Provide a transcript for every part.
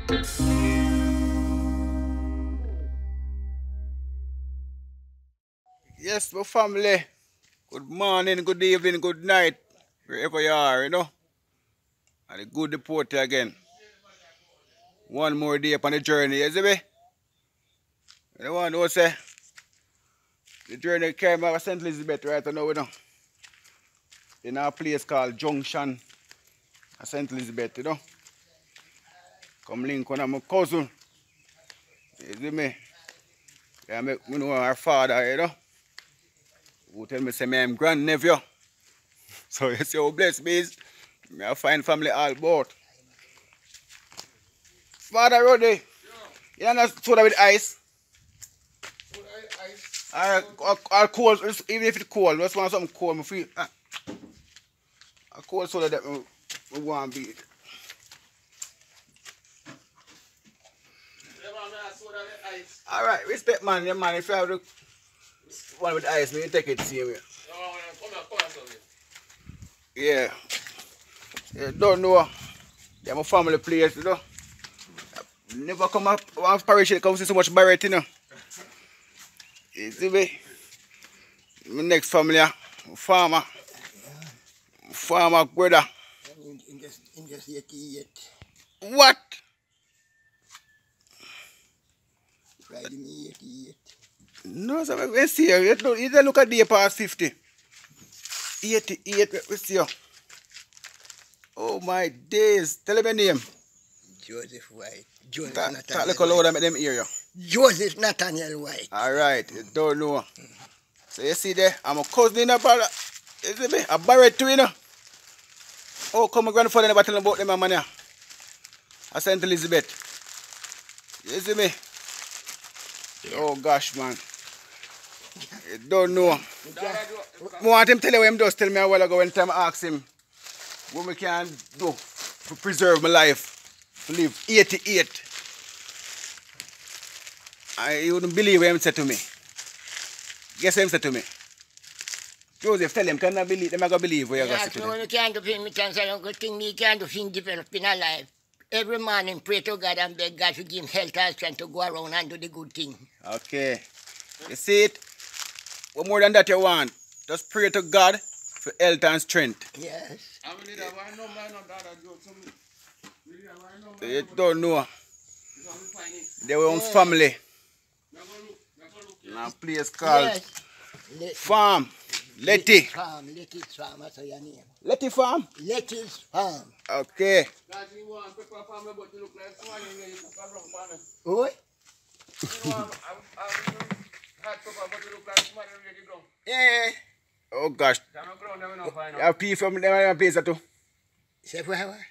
Yes, my family. Good morning, good evening, good night, wherever you are, you know. And a good Deportee again. One more day upon the journey, you see me? You want to say the journey came out of St. Elizabeth right now, you know. In a place called Junction of St. Elizabeth, you know. Come link one of my cousin. You see me? Yeah, me know our father, you know. Who tell me say me I'm grandnephew. So you see how blessed me is. Me a fine family all about. Father Roddy, you know soda with ice? Soda with ice? Or cold, even if it's cold, just want something cold, I feel. A cold soda that I want to beat. Soda with ice. Alright, respect man, yeah, man. If you have the one with ice, man, you take it same way. Yeah. You don't know. Yeah, my family place, you know. Never come up one parish, come see so much Barrett, you know. You see me? My next family, farmer brother. In just 88. What? Friday me 88. No, sir, let's see you. You don't look at the past 50. 88, let's see you. Oh my days. Tell me your name. Joseph White. Joseph Talk Nathaniel like a loud and make them hear you. Joseph Nathaniel White. Alright, you don't know. So you see there, I'm a cousin in a brother. You see me? A Barrett too, you know. Oh, come my grandfather never tell about them, man. Yeah. I St. Elizabeth. You see me? Yeah. Oh gosh, man. You don't know. I want him to tell you what him does. Tell me a while ago when time I asked him what we can do to preserve my life. To live 88. You wouldn't believe what him said to me. Guess what him said to me? Joseph, tell him, can I believe? Them I gonna believe what you're going to say to them. You can't do things, me say, good thing me can't do things develop in a life. Every morning pray to God and beg God to give him health and strength to go around and do the good thing. Okay. You see it? What more than that you want? Just pray to God for health and strength. Yes. You don't know. They were on family. Now place called Farm. Letty. Farm. Letty's Farm, that's your name. Letty Farm? Letty's Farm. Okay. Oi? Yeah. Oh gosh. You have pee from them and place that too? Say where?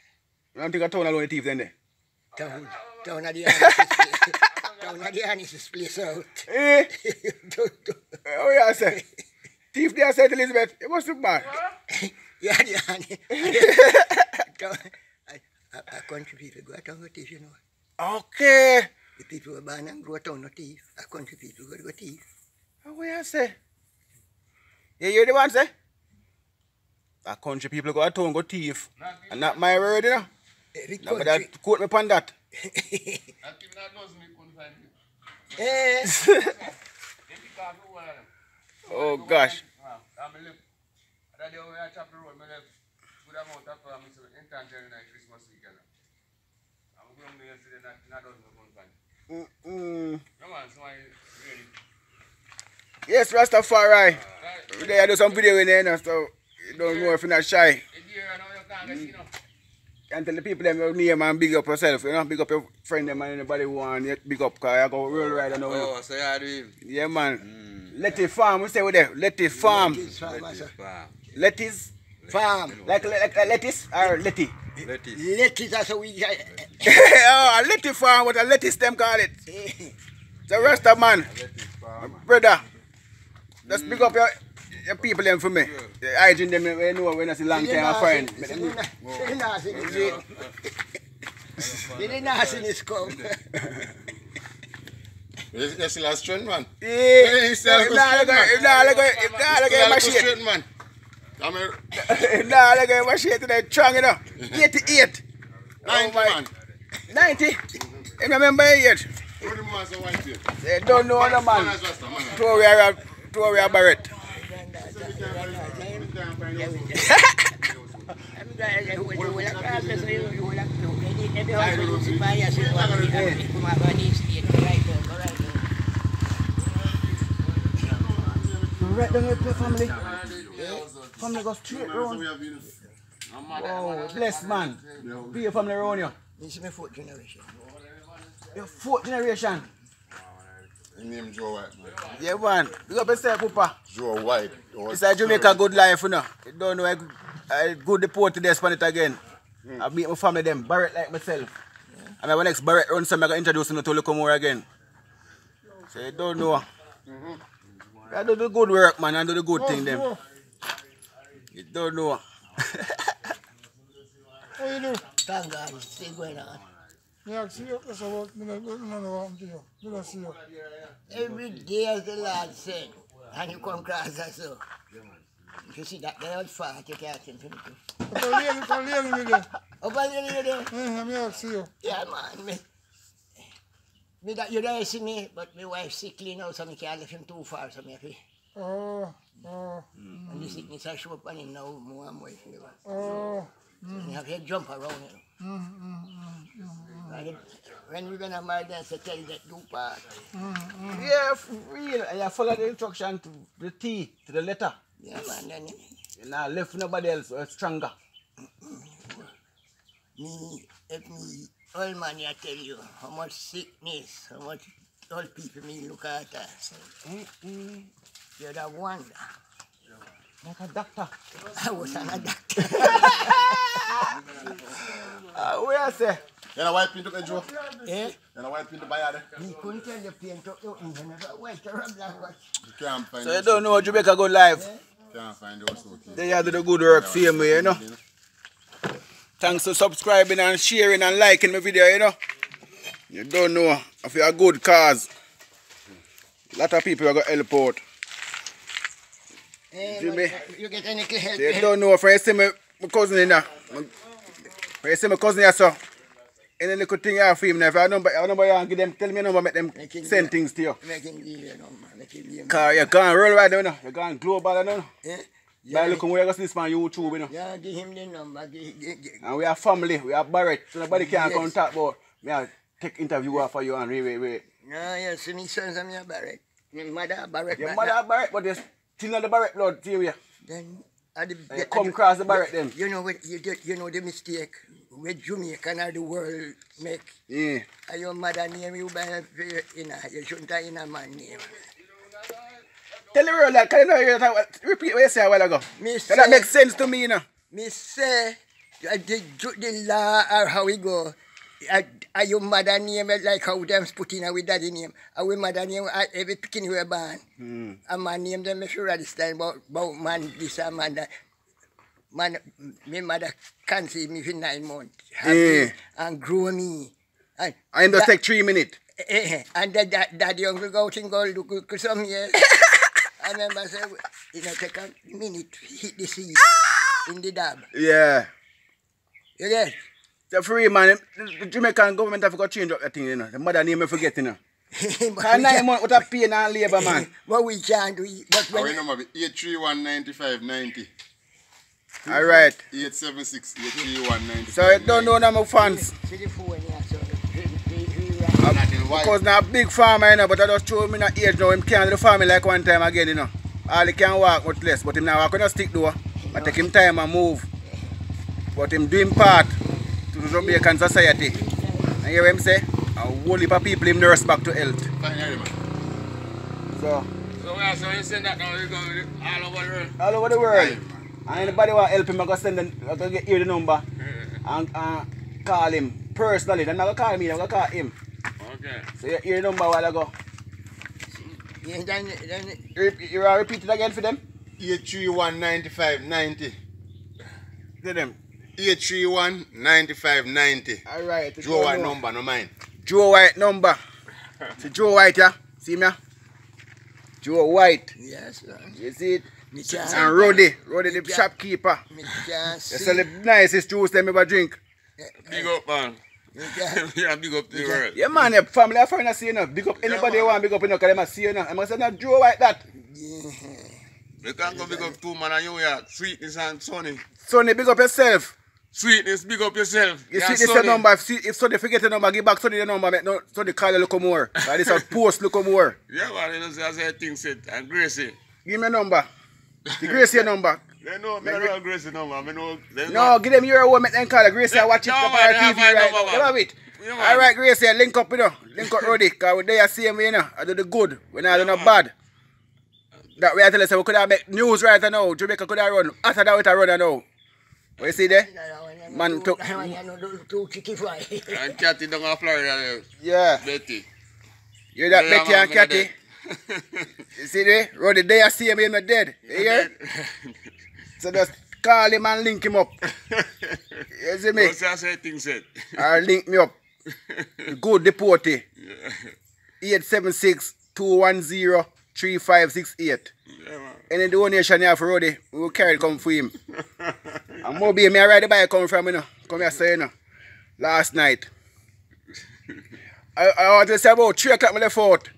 You don't think a town alone the thief then there? Town of the Anis's Town of the Anis's place out. Eh? Oh yeah, say. Thief there, St. Elizabeth. You must be bad. Yeah, the Anis. A country people go out on the thief, you know. Okay. The people who are born and grow up on the thief. A country people go to go thief. Oh, what you say? You hear the one say? A country people go to town go thief. And not my word, you know. No, but that quote me upon that. Oh gosh. Yes, Rastafari. They do some video in there, so you don't know if you're not shy. And tell the people them your name and big up yourself, you know, big up your friend them and anybody who want to big up, because I go real right now. Oh, so you do him? Yeah, man. Letty Farm, we say with there. Letty Farm. Letty's Farm. Like lettuce or Letty? Lettuce. Lettuce, that's how we Oh, a Letty Farm, what a lettuce them call it. The rest of man. Brother, just big up your people them for me. I drink them, you know, when I see long time I find. Didn't ask in his come. You still a strength, man? Yeah. If not, look at my shit. Man. Look at my shit today, strong enough. 88. 90, man. 90? You remember it yet? What the man say white here? They don't know the man. Man is Rasta, man. Tory Barrett. Right down here, family. Family go straight round. Oh, blessed man. Be your family around you. This is my fourth generation. Your fourth generation. His name Joe White, man. Yeah, man. Big up yourself, Papa. Joe White. It's a Jamaica good life, you know. You don't know I good deportee there spend it again. I meet my family them, Barrett like myself. I mean, when next Barrett runs some, I can introduce him to look more again. So you don't know. I do the good work, man, and do the good thing them. You don't know. How you do? Thank God, it's still going on. Yeah, I see you. That's about me. I don't know what I'm doing. Did I see you? Every day, as the Lord said, and you come across us, so. If you see that they are fat, you can't send to me. Come lane me there. Up on you there? I'm here to see you. Yeah, man. Me that you there see me, but my wife sickly now, so I can't leave him too far, so me have to. Oh. And the sickness I show up on him now, more and more. Oh. You have to jump around him. When we're gonna marry, then say tell you that do part. Yeah, for real. And you follow the instruction to the T, to the letter. Yeah, man. Then You not left nobody else, or stronger. me, if me, old man, I tell you how much sickness, how much old people me look at us. You're the wonder. Like a doctor. I was an doctor. Where I say? You know white paint up there, Joe? Eh? You know white paint up there? Me couldn't tell the paint up the white or black one. You can't find So you don't know Jamaica good life. You can't find those okay. They have to do the good work same way, you know. Thanks for subscribing and sharing and liking my video, you know. You don't know if you're a good cause. A lot of people are going to help out. Jimmy. You get any help? You don't know if I see my cousin in there. If I see my cousin here, so any little thing you have for him, if I have a number, you give them, tell me a number, make them send things to you. Make him give you a number. Make him give you. Because you're going worldwide, you know. You're going global, you know. Eh? By looking where you see this man YouTube, you know. Yeah, give him the number. And we are family, we are Barrett, so nobody can come and talk about me. I take interview for you and wait. No, you see me sons of me are Barrett. My mother Barrett. Your mother Barrett, but there's still not the Barrett blood to you. Then You come across the Barrett then. You know what you know the mistake with Jamaica and the world make. Yeah. And your mother name you by you shouldn't have in a man name. Tell the world that, can you know, repeat what you said a while ago. That makes sense to me, you know. Me say the law or how we go. Your mother name like how them put in with daddy name. Our mother name every picking we born. A man name them make sure understand about man this and man that. Man, my mother can't see me for 9 months. And grow me. And I just take 3 minutes. And that young go out and go look some years. I remember say, you know, take a minute to hit the seat in the dab. Yeah. You get? So free man, the Jamaican government have got to change up that thing, you know. The mother name I forget, you know. Because 9 months with a pain and labour, man. What we can do, but when... Our number be 831-9590. Alright. 876-831-9590. So you don't know my fans. See the phone here, so... Because now a big farmer, you know, but I just show him in the age now, him can't do the farming like one time again, you know. All he can walk much less, but him now walk on a stick though. But take him time and move. But him doing part to the Jamaican society. And you hear what him say? A whole heap of people him nurse back to health. So you send that now, you go all over the world? All over the world. And anybody want to help him, I go send them, I go hear the number and call him personally. Then I go call me, I go call him. Okay. So you hear the number a while ago. Yeah, then... You want to repeat it again for them? 831-9590. To them. 831-9590. Alright. Joe White number, no mine. Joe White number. See Joe White, yeah? See me? Joe White. Yes, sir. You see it? Me can't... And Roddy the shopkeeper. Me can't You see... sell the nicest juice them ever drink. Big up, man. Yeah, big up the world. Yeah, man, your family, your friends, see you know. Big up anybody you want, big up, you know, because they see you know. I'm going to say, not Joe like that. We can't go big up 2 man and you here. Sweetness and Sonny. Sonny, big up yourself. Sweetness, big up yourself. You Yeah, see this your number. If Sonny forget the number, give back Sonny the number. Make no, Sonny call you look more. Like this a post look more. Yeah, man, you know, say, I say things said. And Gracie. Give me a number. The Gracie your number. They know, me know Gracie number. I know, No, give them your own, make them call it. Gracie, I watch it No, on man, TV they have my right number, now. man. You love it. Yeah, man. Alright, Gracie, link up, you know. Link up, Roddy. Because we're there same way, you know. I do the good. When I do not bad. That way I tell us we could have make news right now. Jamaica could have run. After that, we have run now. What you see there? Man took. And Catty down in Florida. Yeah. Betty. You that Yeah, Betty man, and Catty? You see there? Roddy, they are seeing me in my dead. You hear? So just call him and link him up. You see me? Don't say I say things said. Or link me up. Good Deportee. 876-210-3568. Yeah, man. Any donation here for Roddy, we will carry it come for him. And Moby, me I ride the bike come from, you know. Come here, say, you know. Last night. I want to say about 3 o'clock I left out.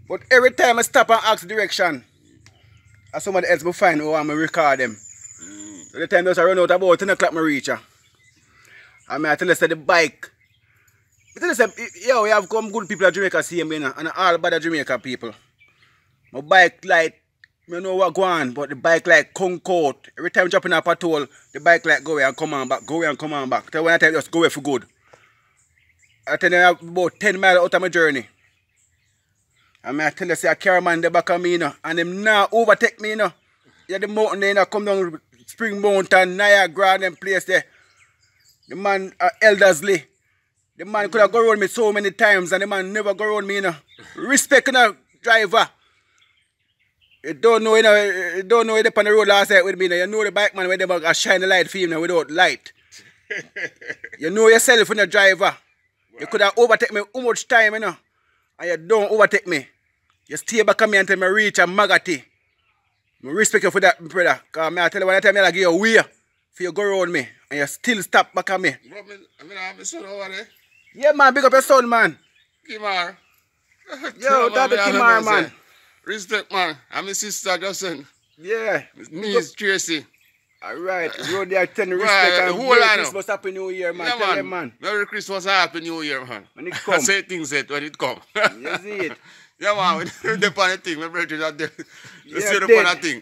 But every time I stop and ask direction, and somebody else will find who I record them. So the time I run out about 10 o'clock I reach her. And I tell us that the bike. I tell us that, yo, we have come good people at Jamaica see me, you know, and all bad Jamaica people. My bike like, I know what go on, but the bike like conk out. Every time I jump in a patrol, the bike like go away and come on back, go away and come on back. So when I tell you just go away for good. I tell you about 10 miles out of my journey. And I tell you, say, I carry man the back of me, you know, and them now overtake me, you know. Yeah, the mountain there, you know, come down Spring Mountain, Niagara, and them place there. The man, Eldersley. The man could have gone around me so many times, and the man never go around me, you know. Respect, you know, driver. You don't know, you know, you don't know you're on the road last night with me, you know. You know the bike man when they shine the light for him, you know, without light. You know yourself, you know, driver. You could have overtaken me how much time, you know, and you don't overtake me. You stay back on me until I reach a Magati. I respect you for that, brother. Because I tell you, when I tell me I give you a way for you go around me, and you still stop back on me. Bro, I have my son over there. Yeah, man, big up your son, man. Kimar. Yo, that's the Kimar, man. Respect, man. I'm my sister, Justin. Yeah. Me is Tracy. Alright, road there, 10 respect Right, and whole Merry line Christmas, Happy New Year, man. Yeah, Tell them, man. Merry Christmas and Happy New Year, man. When it I come. say things that when it come. You see it. Yeah, man. When they on the thing, my brother are there. Yeah, Still dead. upon a thing.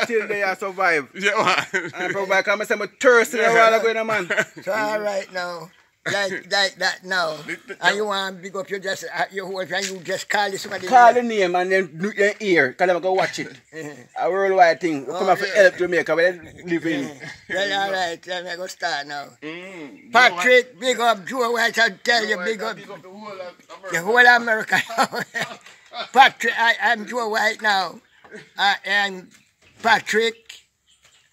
Still there, survive. Yeah, man. And probably come and say, I'm thirsty a while ago, you know, man. So all right now, like that now, and you want to big up, you just your whole and you just call this somebody. Call the name and then do your ear, because I'm going to watch it. A worldwide thing. We come out for help Jamaica, where they live in. Well, all right, let me go start now. Patrick, big up Joe White, I'll tell you, big up the whole America. Patrick, I'm Joe White now. And Patrick,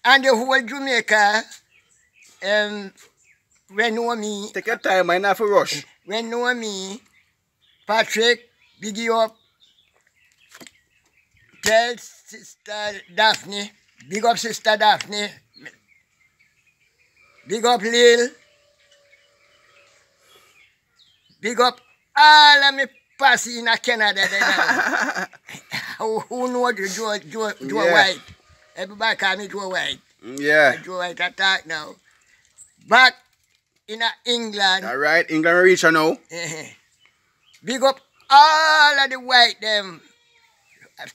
and the whole Jamaica, when know me. Take your time, man, not for rush. When know me, Patrick, big you up. Tell Sister Daphne, big up Sister Daphne. Big up Lil. Big up all of me passing in Canada. Who know the Joe White? Everybody call me Joe White. Yeah. Joe White attack now. Back in England. All right, England reach her now. Big up all of the white them.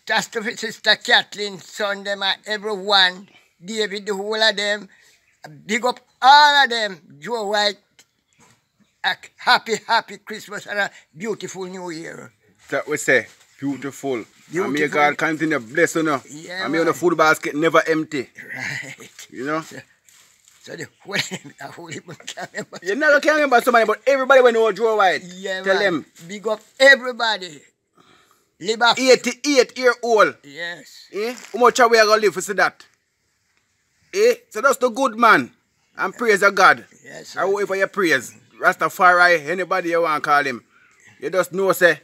Just to Sister Kathleen, son them and everyone. David, the whole of them. Big up all of them. Joe White. A happy Christmas and a beautiful New Year. That we say, beautiful. Beautiful. And may God continue to bless you know. Yeah, and may the food basket never empty. Right. You know? So the whole even can't remember. You never can remember somebody, but everybody will know Joe White. Yeah, tell man. them. Big up everybody. Live up. 88-year-old. Yes. Eh? How much are we going to live for see that? Eh? So that's the good man. And praise the God. Yes. I wait for your praise. Rastafari, anybody you want to call him. You just know, say,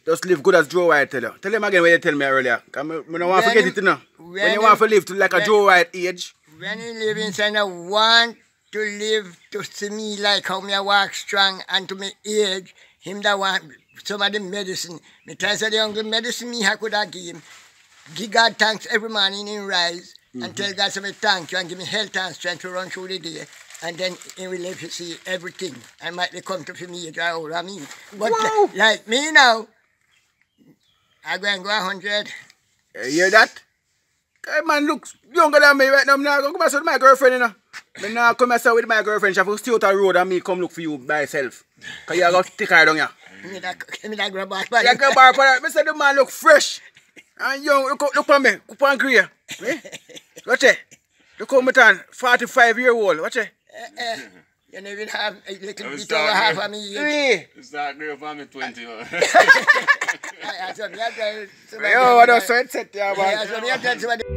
just live good as Joe White tell you. Tell him again what you tell me earlier. Because I don't want to forget it, you know. When you want to live to like a Joe White age. When you live inside a one to live to see me like how me I walk strong and to me age, him that want some of the medicine. Me tell say the only medicine me I could have give him. Give God thanks every morning in rise and tell God some thank you and give me health and strength to run through the day. And then he will let you see everything. I might come to me age or older me. But like me now, I go and go 100. You hear that? Hey, man looks younger than me right now. I'm not going to come with my girlfriend, you know. I'm not come with my girlfriend. She have to stay out the road and me come look for you by herself. Because you got to take her down here. Give me that grab back. You grab her for that. I said the man look fresh. And young, look on me. Look on grey. Eh? Watch it. Look how much 45-year-old. Watch it. You never even have a little bit over half of me. It's that girl for me 20. Yo, I don't sweat set, yeah, man.